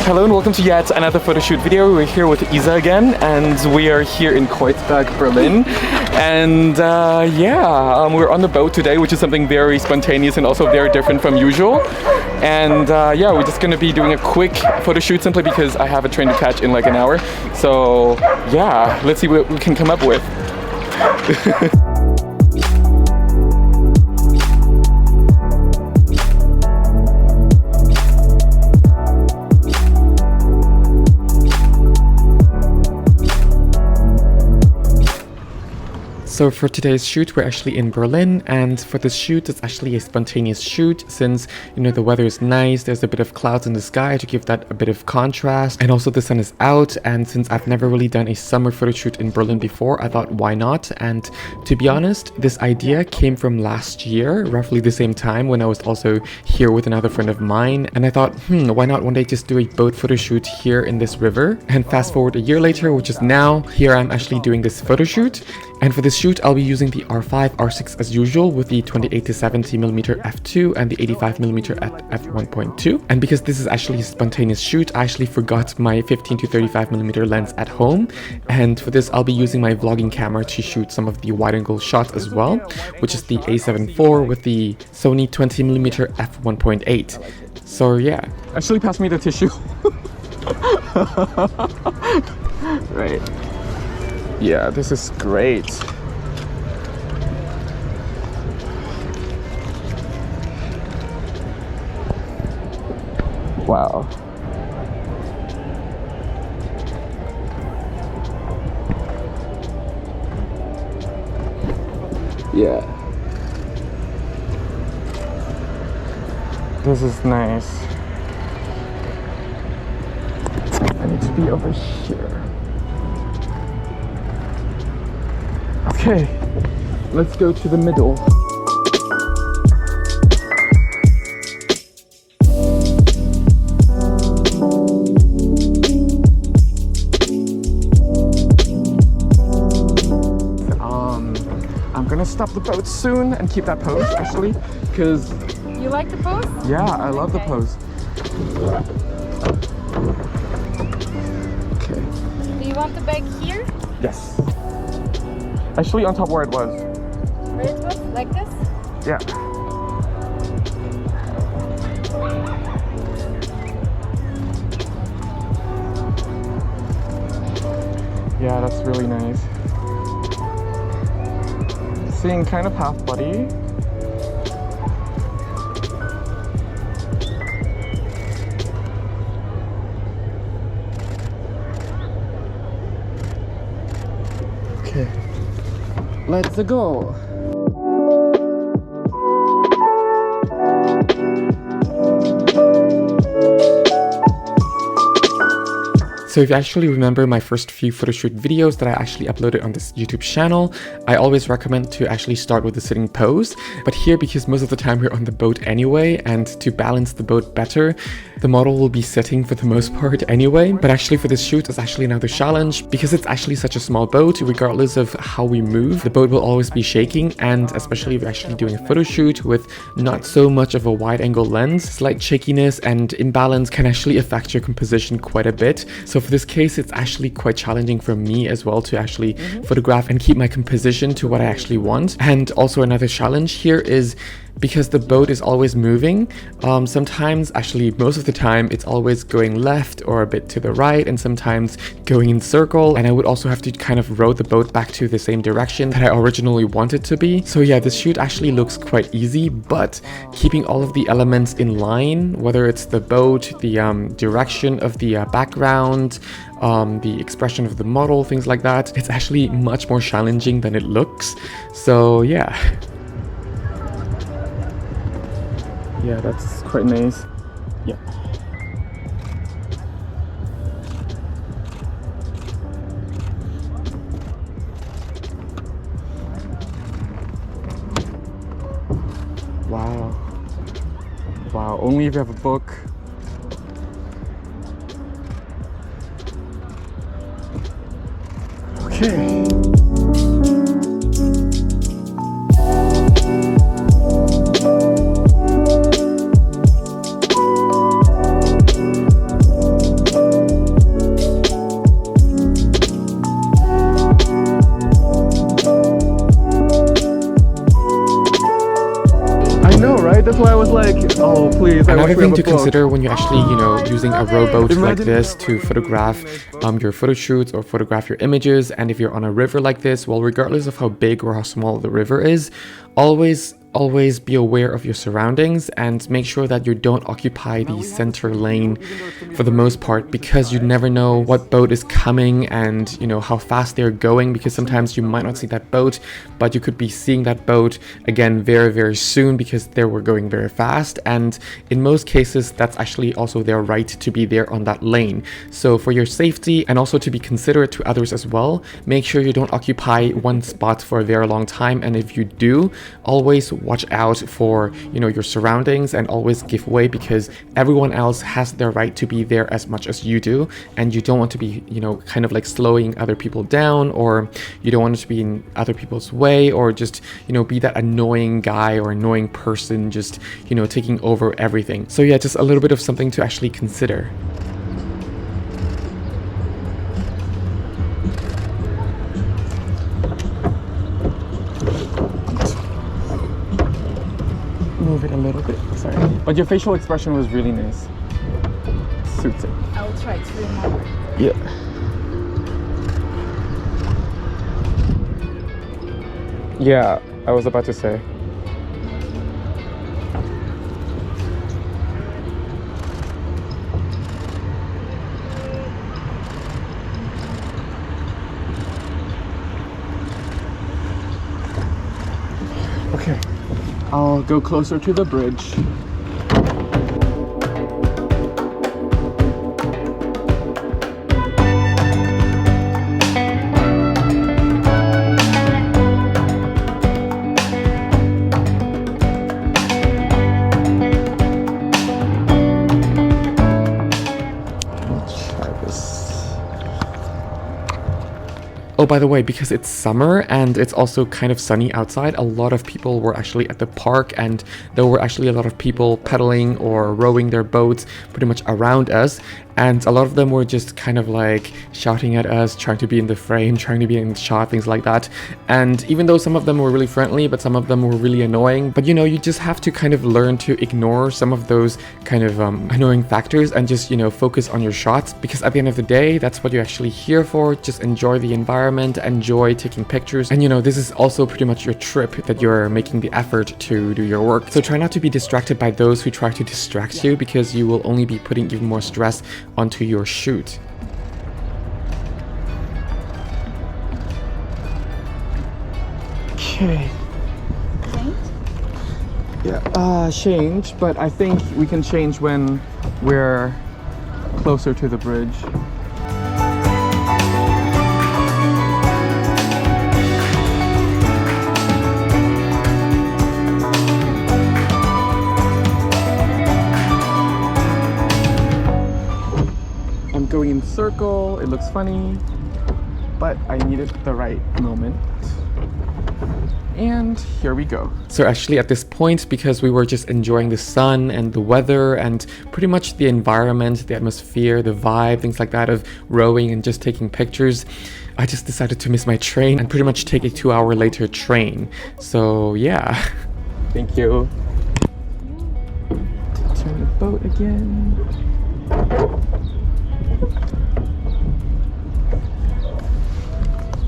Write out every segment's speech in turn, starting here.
Hello and welcome to yet another photo shoot video. We're here with Isa again, and we are here in Kreuzberg, Berlin. And we're on the boat today, which is something very spontaneous and also very different from usual. And we're just gonna be doing a quick photo shoot simply because I have a train to catch in like an hour. So yeah, let's see what we can come up with. So for today's shoot, we're actually in Berlin, and for this shoot, it's actually a spontaneous shoot since, you know, the weather is nice, there's a bit of clouds in the sky to give that a bit of contrast, and also the sun is out, and since I've never really done a summer photo shoot in Berlin before, I thought why not? And to be honest, this idea came from last year, roughly the same time when I was also here with another friend of mine, and I thought, why not one day just do a boat photo shoot here in this river? And fast forward a year later, which is now, here I'm actually doing this photo shoot. And for this shoot, I'll be using the R5, R6 as usual with the 28 to 70mm f2 and the 85mm at f1.2. And because this is actually a spontaneous shoot, I actually forgot my 15 to 35mm lens at home. And for this, I'll be using my vlogging camera to shoot some of the wide-angle shots as well, which is the A7 IV with the Sony 20mm f1.8. So yeah. Actually, pass me the tissue. Right. Yeah, this is great. Wow. Yeah. This is nice. I need to be over here. Okay, let's go to the middle. I'm gonna stop the boat soon and keep that pose actually, because you like the pose? Yeah, I love the pose. Okay. Do you want the bag here? Yes. Actually, on top where it was. Where it was? Like this? Yeah. Yeah, that's really nice. Seeing kind of half body. Okay. Let's go! So if you actually remember my first few photoshoot videos that I actually uploaded on this YouTube channel, I always recommend to actually start with the sitting pose. But here, because most of the time we're on the boat anyway, and to balance the boat better, the model will be sitting for the most part anyway. But actually for this shoot, it's actually another challenge because it's actually such a small boat. Regardless of how we move, the boat will always be shaking, and especially if you're actually doing a photo shoot with not so much of a wide angle lens, slight shakiness and imbalance can actually affect your composition quite a bit. So for this case, it's actually quite challenging for me as well to actually photograph and keep my composition to what I actually want. And also another challenge here is because the boat is always moving, sometimes, actually most of the time, it's always going left or a bit to the right, and sometimes going in circle, and I would also have to kind of row the boat back to the same direction that I originally wanted to be. So yeah, this shoot actually looks quite easy, but keeping all of the elements in line, whether it's the boat, the direction of the background, the expression of the model, things like that, it's actually much more challenging than it looks. So yeah. Yeah, that's quite nice. Yeah. Wow. Wow, only if you have a book. Okay. that's why I was like, oh please, I Another wish we thing have to a boat. consider when you're actually, using a rowboat like Imagine- this to photograph your photo shoots or photograph your images, and if you're on a river like this, well, regardless of how big or how small the river is, always be aware of your surroundings and make sure that you don't occupy the center lane for the most part, because you never know what boat is coming and how fast they're going, because sometimes you might not see that boat, but you could be seeing that boat again very soon because they were going very fast, and in most cases that's actually also their right to be there on that lane. So for your safety and also to be considerate to others as well, make sure you don't occupy one spot for a very long time, and if you do, always watch out for your surroundings and always give way, because everyone else has their right to be there as much as you do, and you don't want to be kind of like slowing other people down, or you don't want to be in other people's way, or just be that annoying guy or annoying person just taking over everything. So yeah, just a little bit of something to actually consider. Move it a little bit, sorry. But your facial expression was really nice. Suits it. I'll try to remember. Yeah. Yeah, I was about to say. Okay, I'll go closer to the bridge. Oh, by the way, because it's summer and it's also kind of sunny outside, a lot of people were actually at the park, and there were actually a lot of people pedaling or rowing their boats pretty much around us. And a lot of them were just kind of like shouting at us, trying to be in the frame, trying to be in the shot, things like that. And even though some of them were really friendly, but some of them were really annoying. But you just have to kind of learn to ignore some of those kind of annoying factors and just, focus on your shots, because at the end of the day, that's what you're actually here for. Just enjoy the environment, enjoy taking pictures. And this is also pretty much your trip that you're making the effort to do your work. So try not to be distracted by those who try to distract you, because you will only be putting even more stress onto your shoot. Okay. Change? Yeah, change, but I think we can change when we're closer to the bridge. I'm going in circle, it looks funny, but I needed the right moment. And here we go. So actually at this point, because we were just enjoying the sun and the weather and pretty much the environment, the atmosphere, the vibe, things like that of rowing and just taking pictures, I just decided to miss my train and pretty much take a 2-hour later train. So yeah. Thank you. Turn the boat again.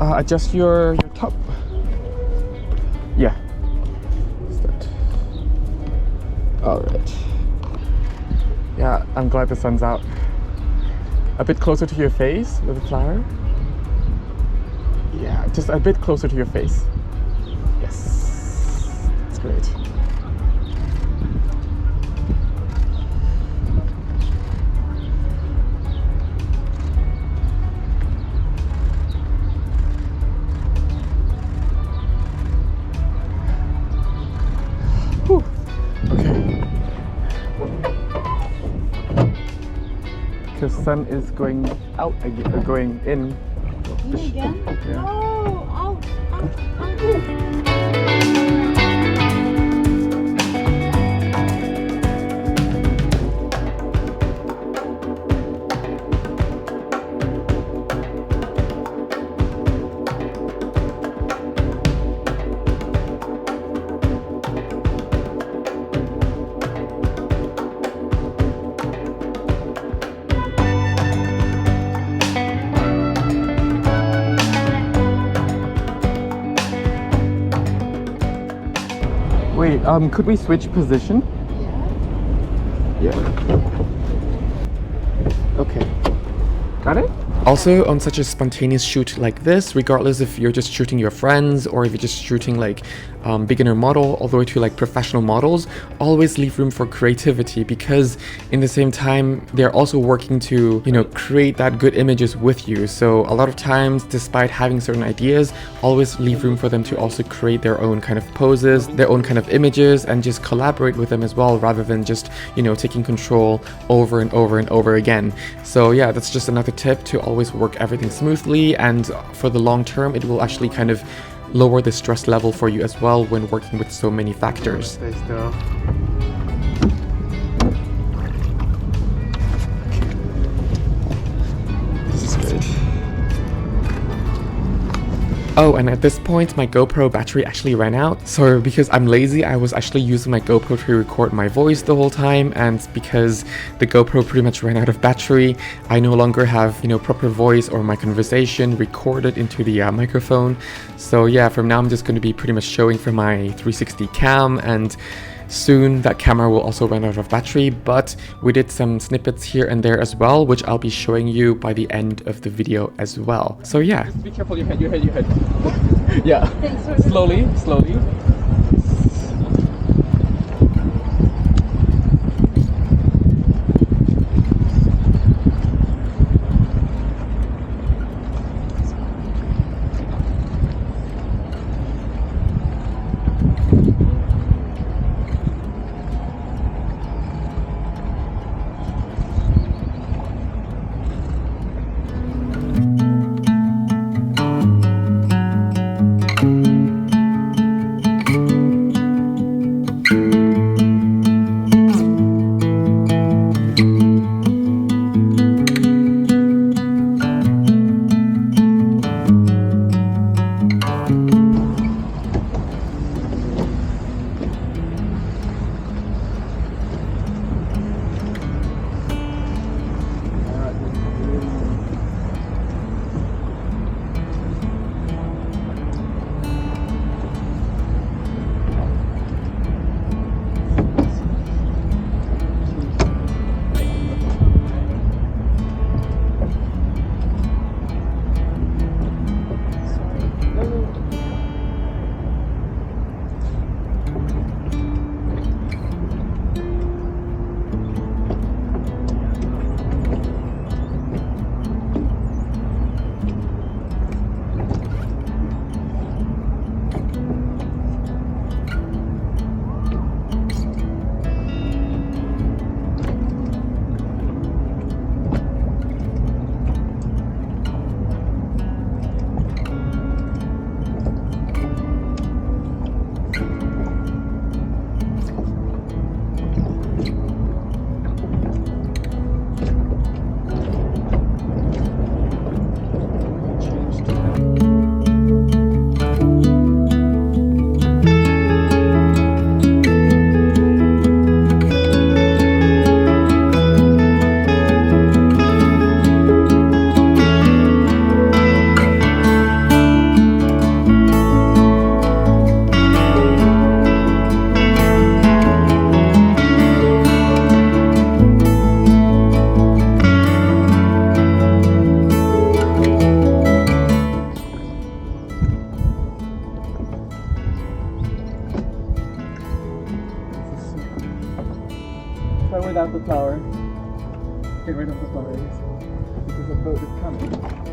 Adjust your top. Yeah. Start. All right. Yeah, I'm glad the sun's out. A bit closer to your face with the flower. Yeah, just a bit closer to your face. Yes. That's great. The sun is going out again, or going in. In again? Yeah. No! Out! Out! Out! Could we switch position? Yeah. Yeah. Okay. Got it? Also, on such a spontaneous shoot like this, regardless if you're just shooting your friends or if you're just shooting like beginner model all the way to like professional models, always leave room for creativity, because in the same time they're also working to, you know, create that good images with you. So a lot of times, despite having certain ideas, always leave room for them to also create their own kind of poses, their own kind of images, and just collaborate with them as well, rather than just, you know, taking control over and over and over again. So yeah, that's just another tip, to always work everything smoothly, and for the long term it will actually kind of lower the stress level for you as well when working with so many factors. Stay still. This is good. Oh, and at this point, my GoPro battery actually ran out. So because I'm lazy, I was actually using my GoPro to record my voice the whole time. And because the GoPro pretty much ran out of battery, I no longer have, you know, proper voice or my conversation recorded into the microphone. So yeah, from now I'm just going to be pretty much showing from my 360 cam, and soon that camera will also run out of battery, but we did some snippets here and there as well, which I'll be showing you by the end of the video as well. So yeah. Just be careful, your head. Yeah. Slowly. Try without the flower. Get rid of the flowers because the boat is coming.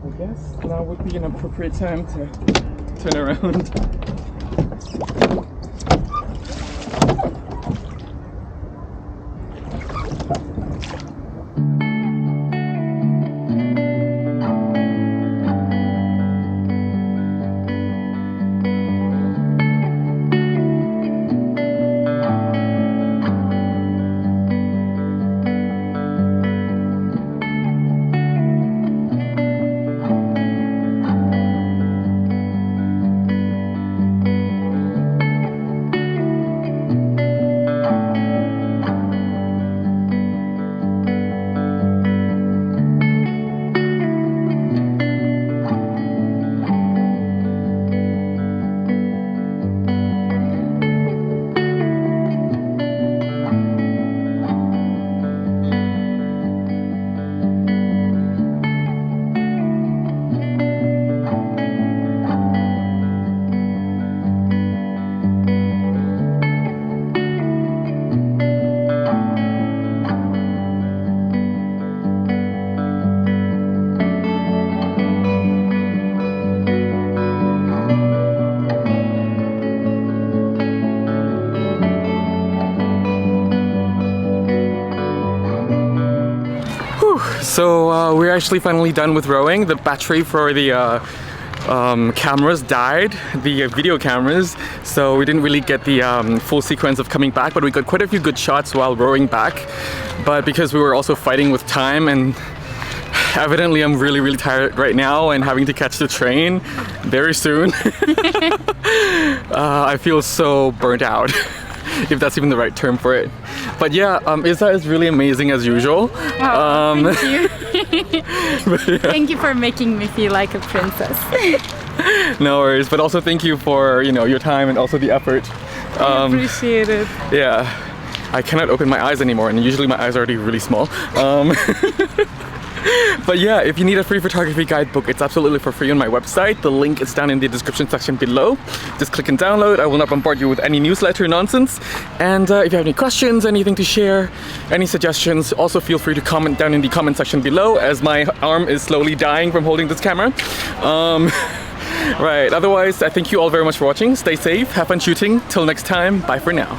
I guess now would be an appropriate time to turn around. So we're actually finally done with rowing. The battery for the cameras died, the video cameras, so we didn't really get the full sequence of coming back, but we got quite a few good shots while rowing back. But because we were also fighting with time, and evidently I'm really tired right now and having to catch the train very soon. I feel so burnt out, if that's even the right term for it. But yeah, Isa is really amazing as usual. Oh, thank you. Yeah. Thank you for making me feel like a princess. No worries, but also thank you for, you know, your time and also the effort. I appreciate it. Yeah, I cannot open my eyes anymore, and usually my eyes are already really small. But yeah, if you need a free photography guidebook, it's absolutely for free on my website. The link is down in the description section below. Just click and download. I will not bombard you with any newsletter nonsense. And if you have any questions, anything to share, any suggestions, also feel free to comment down in the comment section below, as my arm is slowly dying from holding this camera. Right, otherwise, I thank you all very much for watching. Stay safe, have fun shooting. Till next time, bye for now.